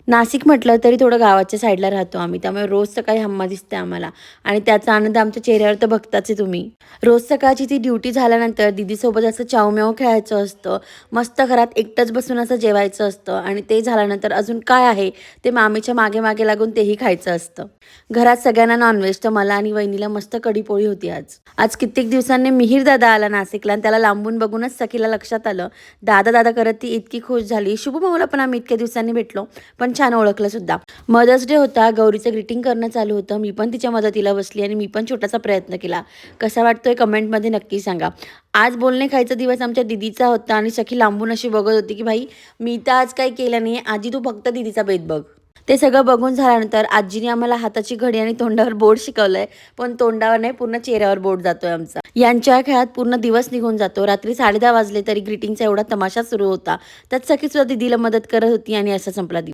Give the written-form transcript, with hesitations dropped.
नाशिक म्हटलं तरी थोडं गावाच्या साईडला राहतो आम्ही, त्यामुळे रोज सकाळी हम्मा दिसते आम्हाला आणि त्याचा आनंद आमच्या चेहऱ्यावर तर बघताच आहे तुम्ही. रोज सकाळची ती ड्युटी झाल्यानंतर दीदीसोबत असं चावम्याव खेळायचं असतं. मस्त घरात एकटंच बसून असं जेवायचं असतं आणि ते झाल्यानंतर अजून काय आहे ते मामीच्या मागे मागे लागून तेही खायचं असतं. घरात सगळ्यांना नॉनव्हेज, तर मला आणि वहिनीला मस्त कढीपोळी होती आज. आज कित्येक दिवसांनी मिहीर दादा आला नाशिकला आणि त्याला लांबून बघूनच सखीला लक्षात आलं. दादा दादा करत ती इतकी खुश झाली. शुभमाऊला पण आम्ही इतक्या दिवसांनी भेटलो, पण छान ओळखलं सुद्धा. मदर्स डे होता, गौरीचं ग्रीटिंग करणं चालू होतं. मी पण तिच्या मदतीला बसली आणि मी पण छोटासा प्रयत्न केला. कसा वाटतोय कमेंटमध्ये नक्की सांगा. आज बोलणे खायचा दिवस आमच्या दीदीचा होता आणि सखी लांबून अशी बघत होती, की भाई मी तर आज काही केलं नाही, आजी तू फक्त दीदीचा बेत बघ. ते सगळं बघून झाल्यानंतर आजीने आम्हाला हाताची घडी आणि तोंडावर बोट शिकवलंय, पण तोंडावर नाही, पूर्ण चेहऱ्यावर बोट जातोय आमचा. यांच्या खेळात पूर्ण दिवस निघून जातो. रात्री 10:30 वाजले तरी ग्रीटिंगचा एवढा तमाशा सुरू होता. त्यात सखी सुद्धा दीदीला मदत करत होती आणि असा संपला दिवस.